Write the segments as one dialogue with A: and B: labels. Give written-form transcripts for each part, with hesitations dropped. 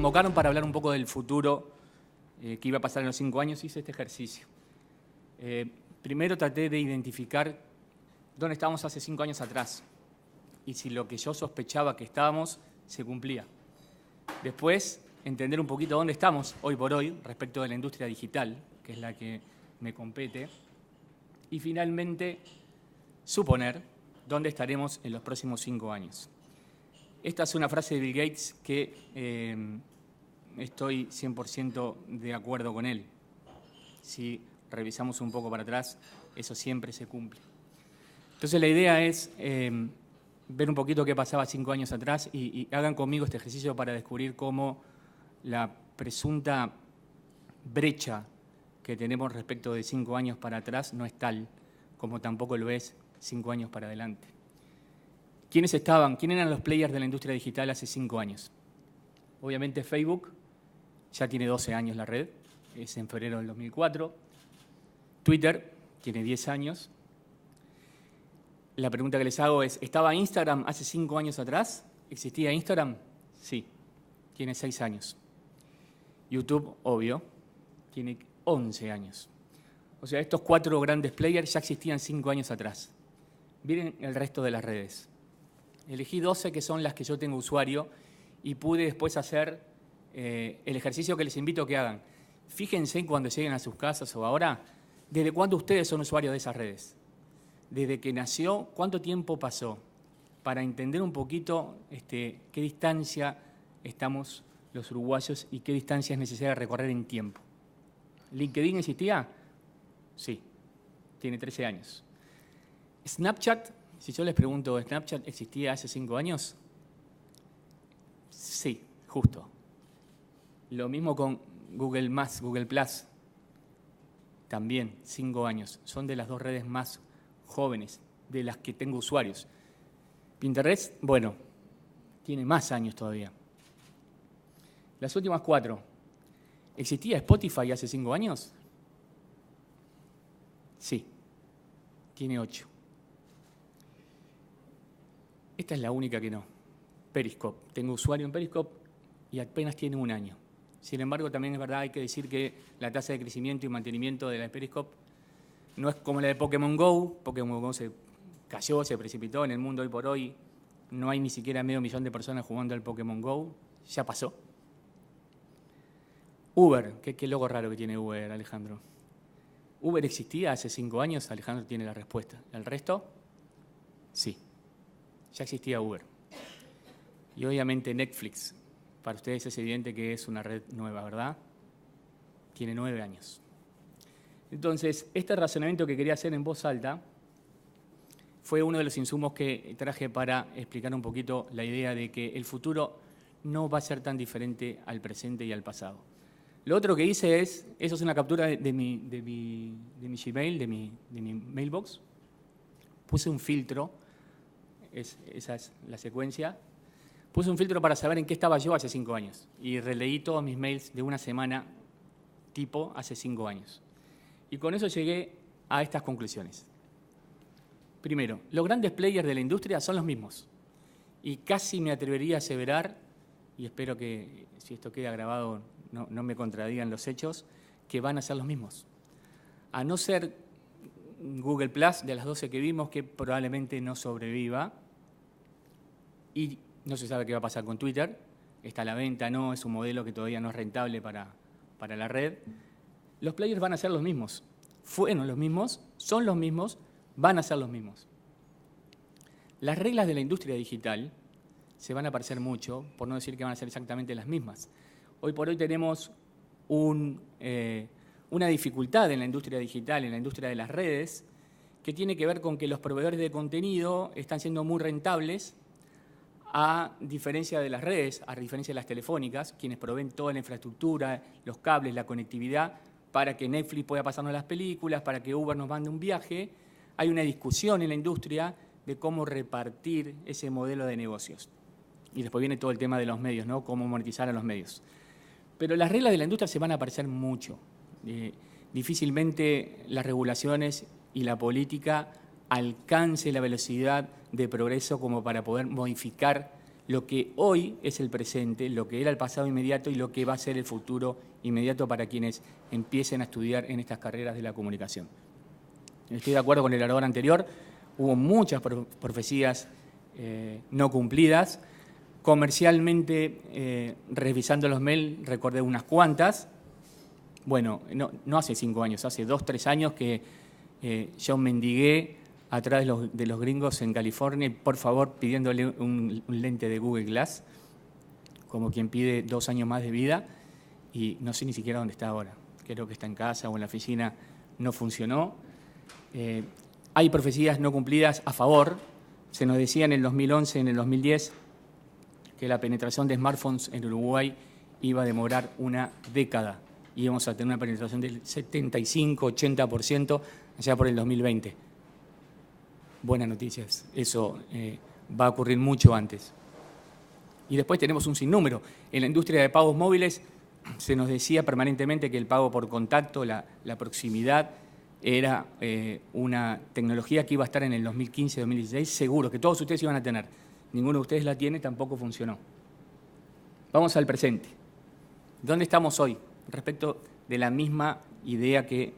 A: convocaron para hablar un poco del futuro que iba a pasar en los 5 años, hice este ejercicio. Primero traté de identificar dónde estábamos hace 5 años atrás y si lo que yo sospechaba que estábamos se cumplía. Después, entender un poquito dónde estamos hoy por hoy respecto de la industria digital, que es la que me compete. Y finalmente, suponer dónde estaremos en los próximos 5 años. Esta es una frase de Bill Gates que estoy 100% de acuerdo con él. Si revisamos un poco para atrás, eso siempre se cumple. Entonces la idea es ver un poquito qué pasaba 5 años atrás y hagan conmigo este ejercicio para descubrir cómo la presunta brecha que tenemos respecto de 5 años para atrás no es tal, como tampoco lo es 5 años para adelante. ¿Quiénes eran los players de la industria digital hace 5 años? Obviamente Facebook, ya tiene 12 años la red, es en febrero del 2004. Twitter tiene 10 años. La pregunta que les hago es, ¿estaba Instagram hace 5 años atrás? ¿Existía Instagram? Sí, tiene 6 años. YouTube, obvio, tiene 11 años. O sea, estos 4 grandes players ya existían 5 años atrás. Miren el resto de las redes. Elegí 12 que son las que yo tengo usuario y pude después hacer el ejercicio que les invito a que hagan. Fíjense cuando lleguen a sus casas o ahora, ¿desde cuándo ustedes son usuarios de esas redes? Desde que nació, ¿cuánto tiempo pasó? Para entender un poquito qué distancia estamos los uruguayos y qué distancia es necesaria recorrer en tiempo. ¿LinkedIn existía? Sí, tiene 13 años. ¿Snapchat? Si yo les pregunto, ¿Snapchat existía hace 5 años? Sí, justo. Lo mismo con Google+, Google+. También 5 años. Son de las 2 redes más jóvenes, de las que tengo usuarios. Pinterest, bueno, tiene más años todavía. Las últimas 4. ¿Existía Spotify hace 5 años? Sí, tiene 8. Esta es la única que no. Periscope. Tengo usuario en Periscope y apenas tiene 1 año. Sin embargo, también es verdad, hay que decir que la tasa de crecimiento y mantenimiento de la Periscope no es como la de Pokémon GO. Pokémon GO se cayó, se precipitó en el mundo hoy por hoy. No hay ni siquiera 500.000 de personas jugando al Pokémon GO. Ya pasó. Uber. Qué logo raro que tiene Uber, Alejandro. ¿Uber existía hace 5 años? Alejandro tiene la respuesta. ¿El resto? Sí. Ya existía Uber. Y obviamente Netflix. Para ustedes es evidente que es una red nueva, ¿verdad? Tiene 9 años. Entonces, este razonamiento que quería hacer en voz alta fue uno de los insumos que traje para explicar un poquito la idea de que el futuro no va a ser tan diferente al presente y al pasado. Lo otro que hice eso es una captura de mi Gmail, de mi mailbox. Puse un filtro, esa es la secuencia. Puse un filtro para saber en qué estaba yo hace 5 años y releí todos mis mails de una semana tipo hace 5 años. Y con eso llegué a estas conclusiones. Primero, los grandes players de la industria son los mismos. Y casi me atrevería a aseverar, y espero que si esto queda grabado no me contradigan los hechos, que van a ser los mismos. A no ser Google+, de las 12 que vimos, que probablemente no sobreviva, y no se sabe qué va a pasar con Twitter, está a la venta, no, es un modelo que todavía no es rentable para la red. Los players van a ser los mismos, fueron los mismos, son los mismos, van a ser los mismos. Las reglas de la industria digital se van a parecer mucho, por no decir que van a ser exactamente las mismas. Hoy por hoy tenemos una dificultad en la industria digital, en la industria de las redes, que tiene que ver con que los proveedores de contenido están siendo muy rentables, a diferencia de las redes, a diferencia de las telefónicas, quienes proveen toda la infraestructura, los cables, la conectividad, para que Netflix pueda pasarnos las películas, para que Uber nos mande un viaje. Hay una discusión en la industria de cómo repartir ese modelo de negocios. Y después viene todo el tema de los medios, ¿no? Cómo monetizar a los medios. Pero las reglas de la industria se van a parecer mucho. Difícilmente las regulaciones y la política alcance la velocidad de progreso como para poder modificar lo que hoy es el presente, lo que era el pasado inmediato y lo que va a ser el futuro inmediato para quienes empiecen a estudiar en estas carreras de la comunicación. Estoy de acuerdo con el orador anterior, hubo muchas profecías no cumplidas. Comercialmente, revisando los mails, recordé unas cuantas. Bueno, no hace 5 años, hace 2, 3 años que yo mendigué atrás de los gringos en California, por favor, pidiéndole un lente de Google Glass, como quien pide 2 años más de vida, y no sé ni siquiera dónde está ahora. Creo que está en casa o en la oficina, no funcionó. Hay profecías no cumplidas a favor. Se nos decía en el 2011, en el 2010, que la penetración de smartphones en Uruguay iba a demorar una década. Íbamos a tener una penetración del 75-80% allá por el 2020. Buenas noticias, eso va a ocurrir mucho antes. Y después tenemos un sinnúmero. En la industria de pagos móviles se nos decía permanentemente que el pago por contacto, la proximidad, era una tecnología que iba a estar en el 2015-2016, seguro, que todos ustedes iban a tener. Ninguno de ustedes la tiene, tampoco funcionó. Vamos al presente. ¿Dónde estamos hoy respecto de la misma idea que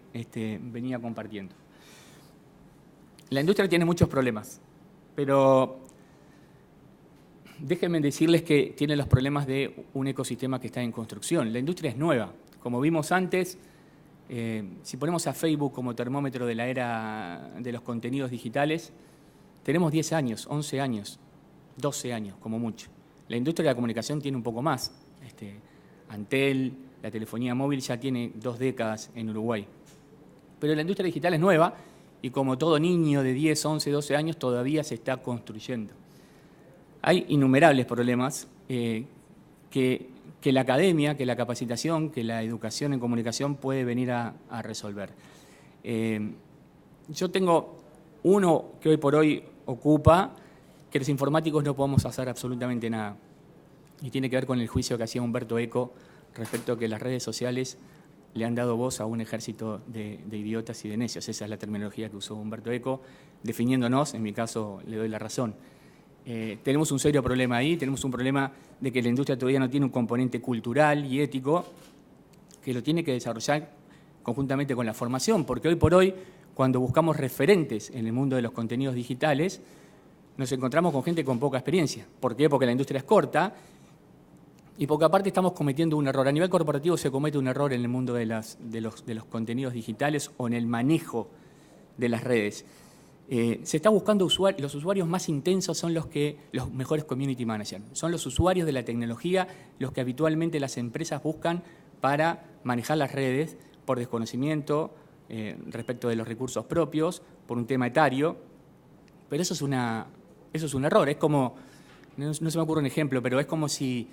A: venía compartiendo? La industria tiene muchos problemas, pero déjenme decirles que tiene los problemas de un ecosistema que está en construcción. La industria es nueva. Como vimos antes, si ponemos a Facebook como termómetro de la era de los contenidos digitales, tenemos 10 años, 11 años, 12 años como mucho. La industria de la comunicación tiene un poco más. Antel, la telefonía móvil ya tiene 2 décadas en Uruguay. Pero la industria digital es nueva y como todo niño de 10, 11, 12 años todavía se está construyendo. Hay innumerables problemas que la academia, que la capacitación, que la educación en comunicación puede venir a resolver. Yo tengo uno que hoy por hoy ocupa, que los informáticos no podemos hacer absolutamente nada. Y tiene que ver con el juicio que hacía Humberto Eco respecto a que las redes sociales le han dado voz a un ejército de idiotas y de necios. Esa es la terminología que usó Humberto Eco, definiéndonos, en mi caso le doy la razón. Tenemos un serio problema ahí, tenemos un problema de que la industria todavía no tiene un componente cultural y ético que lo tiene que desarrollar conjuntamente con la formación, porque hoy por hoy, cuando buscamos referentes en el mundo de los contenidos digitales, nos encontramos con gente con poca experiencia. ¿Por qué? Porque la industria es corta y porque aparte estamos cometiendo un error. A nivel corporativo se comete un error en el mundo de los contenidos digitales o en el manejo de las redes. Se está buscando los usuarios más intensos son los mejores community managers. Son los usuarios de la tecnología los que habitualmente las empresas buscan para manejar las redes por desconocimiento respecto de los recursos propios, por un tema etario. Pero eso es un error. Es como, no se me ocurre un ejemplo, pero es como si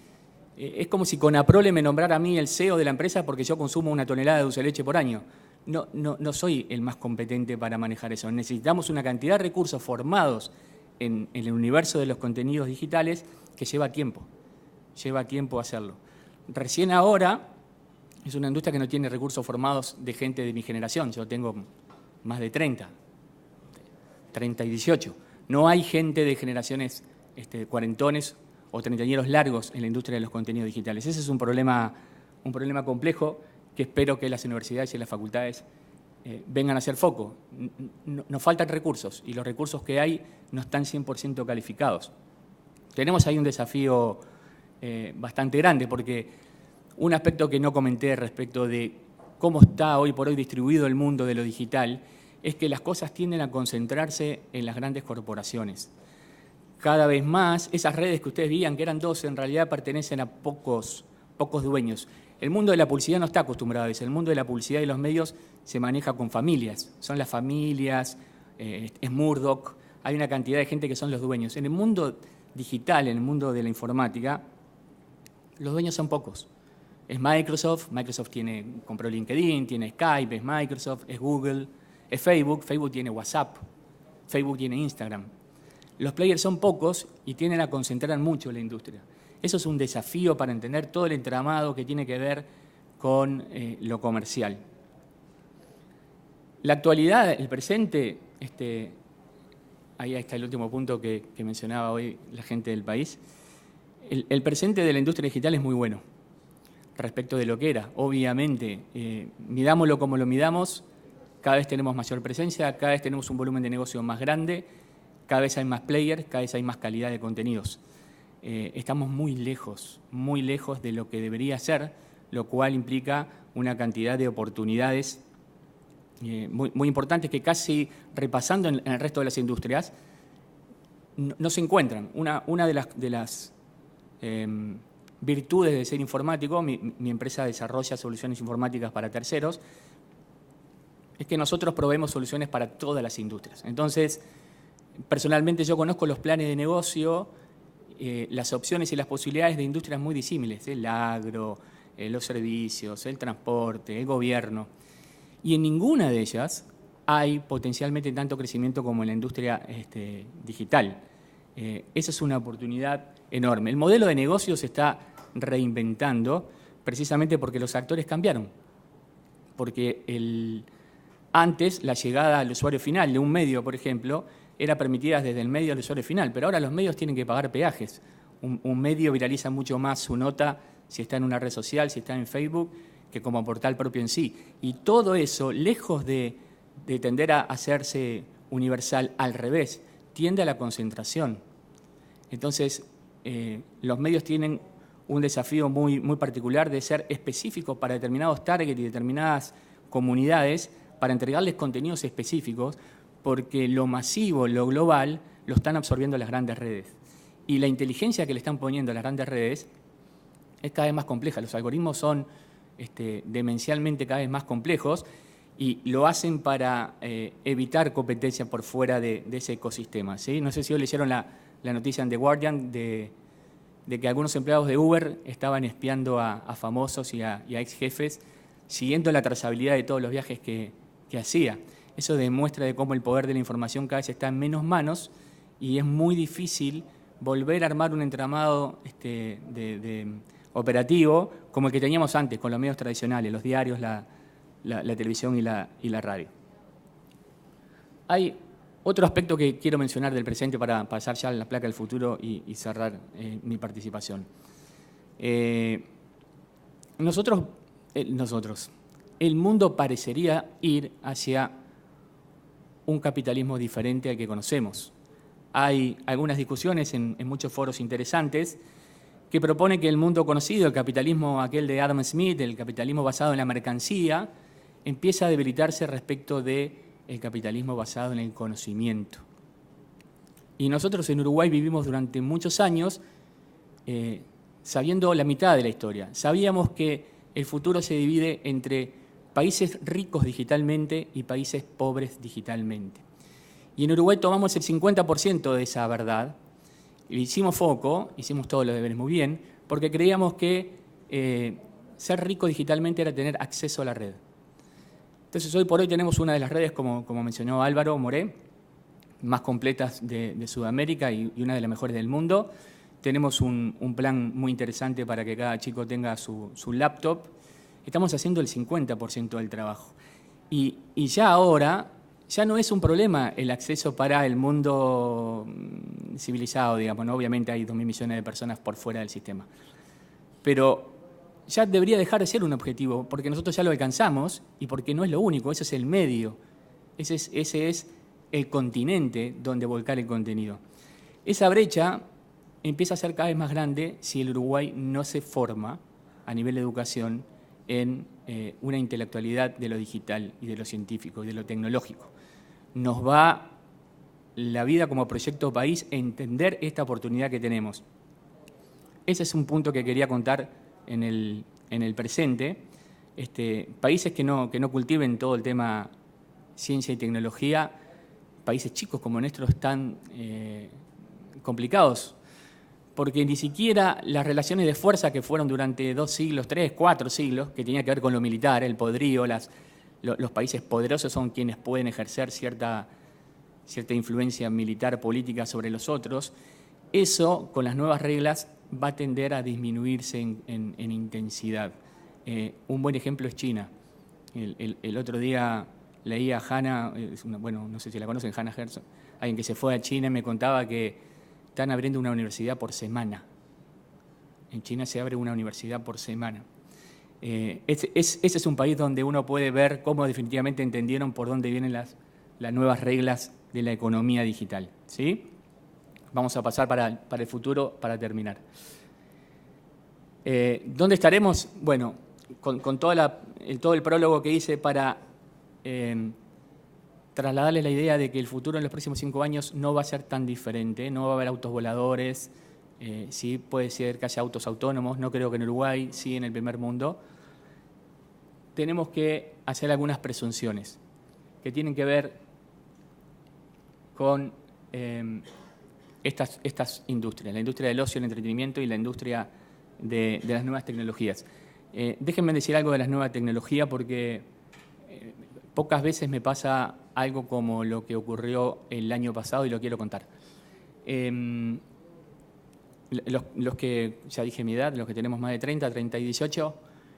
A: Conaprole me nombrara a mí el CEO de la empresa porque yo consumo 1 tonelada de dulce de leche por año. No soy el más competente para manejar eso. Necesitamos una cantidad de recursos formados en el universo de los contenidos digitales que lleva tiempo hacerlo. Recién ahora es una industria que no tiene recursos formados de gente de mi generación. Yo tengo más de 30 y 18. No hay gente de generaciones cuarentones o treintañeros largos en la industria de los contenidos digitales. Ese es un problema complejo que espero que las universidades y las facultades vengan a hacer foco. Nos faltan recursos y los recursos que hay no están 100% calificados. Tenemos ahí un desafío bastante grande porque un aspecto que no comenté respecto de cómo está hoy por hoy distribuido el mundo de lo digital es que las cosas tienden a concentrarse en las grandes corporaciones. Cada vez más, esas redes que ustedes veían, que eran 12, en realidad pertenecen a pocos dueños. El mundo de la publicidad no está acostumbrado a eso. El mundo de la publicidad y los medios se maneja con familias. Son las familias, es Murdoch, hay una cantidad de gente que son los dueños. En el mundo digital, en el mundo de la informática, los dueños son pocos. Es Microsoft compró LinkedIn, tiene Skype, es Microsoft, es Google, es Facebook tiene WhatsApp, Facebook tiene Instagram. Los players son pocos y tienden a concentrar mucho la industria. Eso es un desafío para entender todo el entramado que tiene que ver con lo comercial. La actualidad, el presente, ahí está el último punto que mencionaba hoy la gente del país. El presente de la industria digital es muy bueno respecto de lo que era. Obviamente, midámoslo como lo midamos, cada vez tenemos mayor presencia, cada vez tenemos un volumen de negocio más grande, cada vez hay más players, cada vez hay más calidad de contenidos. Estamos muy lejos de lo que debería ser, lo cual implica una cantidad de oportunidades muy importantes que casi repasando en el resto de las industrias no se encuentran. Una de las virtudes de ser informático, mi empresa desarrolla soluciones informáticas para terceros, es que nosotros proveemos soluciones para todas las industrias. Entonces, personalmente yo conozco los planes de negocio, las opciones y las posibilidades de industrias muy disímiles, el agro, los servicios, el transporte, el gobierno. Y en ninguna de ellas hay potencialmente tanto crecimiento como en la industria digital. Esa es una oportunidad enorme. El modelo de negocio se está reinventando precisamente porque los actores cambiaron. Porque antes la llegada al usuario final de un medio, por ejemplo, era permitida desde el medio al usuario final, pero ahora los medios tienen que pagar peajes. Un medio viraliza mucho más su nota si está en una red social, si está en Facebook, que como portal propio en sí. Y todo eso, lejos de tender a hacerse universal, al revés, tiende a la concentración. Entonces, los medios tienen un desafío muy particular de ser específicos para determinados targets y determinadas comunidades para entregarles contenidos específicos, porque lo masivo, lo global, lo están absorbiendo las grandes redes. Y la inteligencia que le están poniendo a las grandes redes es cada vez más compleja. Los algoritmos son demencialmente cada vez más complejos y lo hacen para evitar competencia por fuera de ese ecosistema, ¿sí? No sé si hoy leyeron la noticia en The Guardian de que algunos empleados de Uber estaban espiando a famosos y a ex jefes, siguiendo la trazabilidad de todos los viajes que hacía. Eso demuestra de cómo el poder de la información cada vez está en menos manos y es muy difícil volver a armar un entramado operativo como el que teníamos antes con los medios tradicionales, los diarios, la televisión y la radio. Hay otro aspecto que quiero mencionar del presente para pasar ya a la placa del futuro y cerrar mi participación. El mundo parecería ir hacia un capitalismo diferente al que conocemos. Hay algunas discusiones en muchos foros interesantes que propone que el mundo conocido, el capitalismo aquel de Adam Smith, el capitalismo basado en la mercancía, empieza a debilitarse respecto del capitalismo basado en el conocimiento. Y nosotros en Uruguay vivimos durante muchos años sabiendo la mitad de la historia. Sabíamos que el futuro se divide entre países ricos digitalmente y países pobres digitalmente. Y en Uruguay tomamos el 50% de esa verdad. Le hicimos foco, hicimos todos los deberes muy bien, porque creíamos que ser rico digitalmente era tener acceso a la red. Entonces, hoy por hoy tenemos una de las redes, como mencionó Álvaro Moré, más completas de Sudamérica y una de las mejores del mundo. Tenemos un plan muy interesante para que cada chico tenga su laptop. Estamos haciendo el 50% del trabajo. Y ya ahora, ya no es un problema el acceso para el mundo civilizado, digamos, ¿no? Obviamente hay 2.000 millones de personas por fuera del sistema. Pero ya debería dejar de ser un objetivo, porque nosotros ya lo alcanzamos y porque no es lo único, ese es el medio, ese es el continente donde volcar el contenido. Esa brecha empieza a ser cada vez más grande si el Uruguay no se forma a nivel de educación en una intelectualidad de lo digital y de lo científico y de lo tecnológico. Nos va la vida como proyecto país a entender esta oportunidad que tenemos. Ese es un punto que quería contar en el presente. Países que no cultiven todo el tema ciencia y tecnología, países chicos como nuestros están complicados, porque ni siquiera las relaciones de fuerza que fueron durante 2 siglos, 3, 4 siglos, que tenía que ver con lo militar, el poderío, los países poderosos son quienes pueden ejercer cierta influencia militar, política sobre los otros. Eso, con las nuevas reglas, va a tender a disminuirse en intensidad. Un buen ejemplo es China. El otro día leí a Hannah, no sé si la conocen, Hannah Herzog, alguien que se fue a China y me contaba que están abriendo una universidad por semana. En China se abre una universidad por semana. Ese es un país donde uno puede ver cómo definitivamente entendieron por dónde vienen las nuevas reglas de la economía digital, ¿sí? Vamos a pasar para el futuro para terminar. ¿Dónde estaremos? Bueno, con todo el prólogo que hice para trasladarles la idea de que el futuro en los próximos 5 años no va a ser tan diferente, no va a haber autos voladores, sí puede ser que haya autos autónomos, no creo que en Uruguay, sí en el primer mundo. Tenemos que hacer algunas presunciones que tienen que ver con estas industrias, la industria del ocio, el entretenimiento y la industria de las nuevas tecnologías. Déjenme decir algo de las nuevas tecnologías porque pocas veces me pasa algo como lo que ocurrió el año pasado y lo quiero contar. Los que, ya dije mi edad, los que tenemos más de 30 y 18,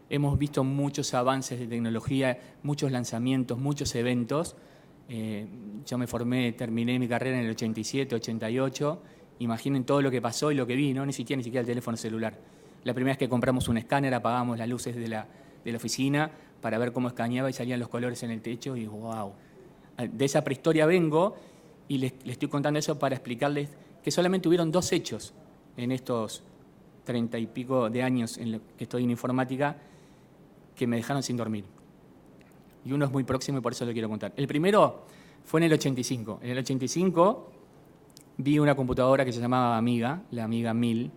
A: hemos visto muchos avances de tecnología, muchos lanzamientos, muchos eventos. Yo me formé, terminé mi carrera en el 87, 88. Imaginen todo lo que pasó y lo que vi, ¿no? Ni siquiera el teléfono celular. La primera vez que compramos un escáner, apagábamos las luces de la oficina para ver cómo escaneaba y salían los colores en el techo y ¡wow! De esa prehistoria vengo y les estoy contando eso para explicarles que solamente hubieron 2 hechos en estos 30 y pico de años en los que estoy en informática que me dejaron sin dormir. Y uno es muy próximo y por eso lo quiero contar. El primero fue en el 85. En el 85 vi una computadora que se llamaba Amiga, la Amiga 1000,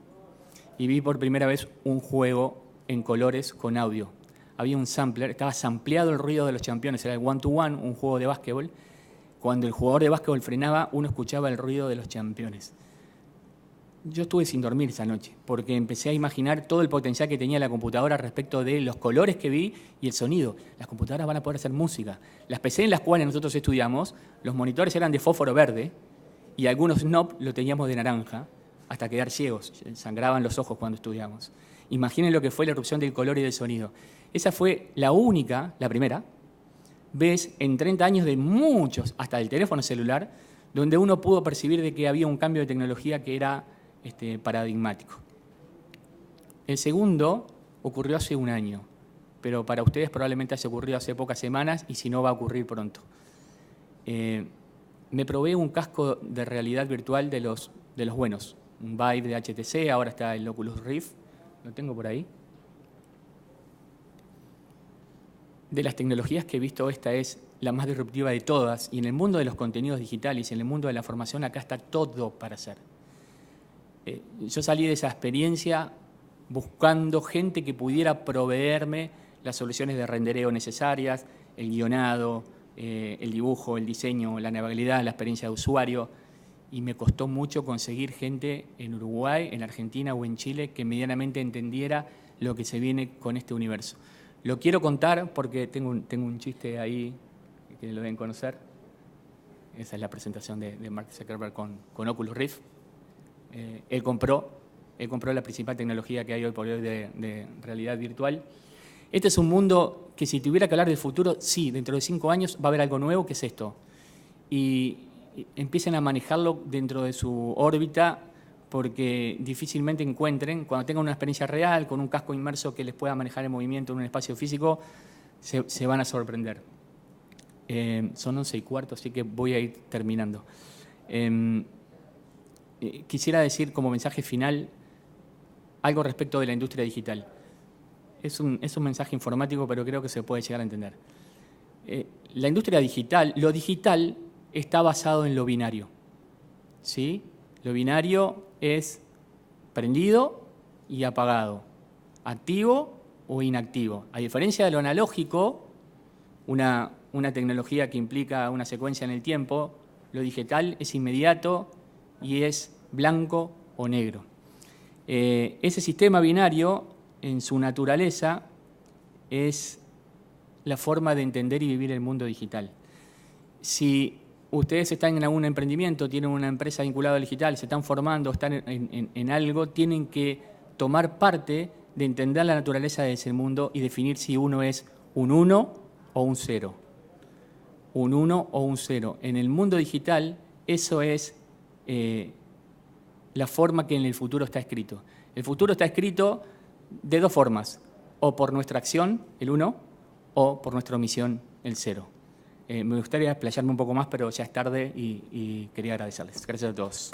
A: y vi por primera vez un juego en colores con audio. Había un sampler, estaba sampleado el ruido de los campeones, era el one-to-one, un juego de básquetbol. Cuando el jugador de básquetbol frenaba, uno escuchaba el ruido de los campeones. Yo estuve sin dormir esa noche, porque empecé a imaginar todo el potencial que tenía la computadora respecto de los colores que vi y el sonido. Las computadoras van a poder hacer música. Las PC en las cuales nosotros estudiamos, los monitores eran de fósforo verde y algunos snob lo teníamos de naranja, hasta quedar ciegos, sangraban los ojos cuando estudiamos. Imaginen lo que fue la erupción del color y del sonido. Esa fue la única, la primera, vez en 30 años de muchos, hasta del teléfono celular, donde uno pudo percibir de que había un cambio de tecnología que era paradigmático. El segundo ocurrió hace un año, pero para ustedes probablemente haya ocurrido hace pocas semanas y si no va a ocurrir pronto. Me probé un casco de realidad virtual de los buenos, un Vive de HTC, ahora está el Oculus Rift, lo tengo por ahí. De las tecnologías que he visto, esta es la más disruptiva de todas, y en el mundo de los contenidos digitales, en el mundo de la formación, acá está todo para hacer. Yo salí de esa experiencia buscando gente que pudiera proveerme las soluciones de rendereo necesarias, el guionado, el dibujo, el diseño, la navegabilidad, la experiencia de usuario, y me costó mucho conseguir gente en Uruguay, en Argentina o en Chile que medianamente entendiera lo que se viene con este universo. Lo quiero contar porque tengo un chiste ahí que lo deben conocer. Esa es la presentación de Mark Zuckerberg con Oculus Rift. Él compró la principal tecnología que hay hoy por hoy de realidad virtual. Este es un mundo que si tuviera que hablar del futuro, sí, dentro de 5 años va a haber algo nuevo que es esto. Y empiecen a manejarlo dentro de su órbita porque difícilmente encuentren, cuando tengan una experiencia real, con un casco inmerso que les pueda manejar el movimiento en un espacio físico, se van a sorprender. Son 11:15, así que voy a ir terminando. Quisiera decir como mensaje final algo respecto de la industria digital. Es un mensaje informático, pero creo que se puede llegar a entender. La industria digital, lo digital está basado en lo binario, ¿sí? Lo binario es prendido y apagado, activo o inactivo. A diferencia de lo analógico, una tecnología que implica una secuencia en el tiempo, lo digital es inmediato y es blanco o negro. Ese sistema binario, en su naturaleza, es la forma de entender y vivir el mundo digital. Si ustedes están en algún emprendimiento, tienen una empresa vinculada al digital, se están formando, están en algo, tienen que tomar parte de entender la naturaleza de ese mundo y definir si uno es un 1 o un 0. Un 1 o un 0. En el mundo digital, eso es la forma que en el futuro está escrito. El futuro está escrito de dos formas, o por nuestra acción, el 1, o por nuestra omisión, el 0. Me gustaría explayarme un poco más, pero ya es tarde y quería agradecerles. Gracias a todos.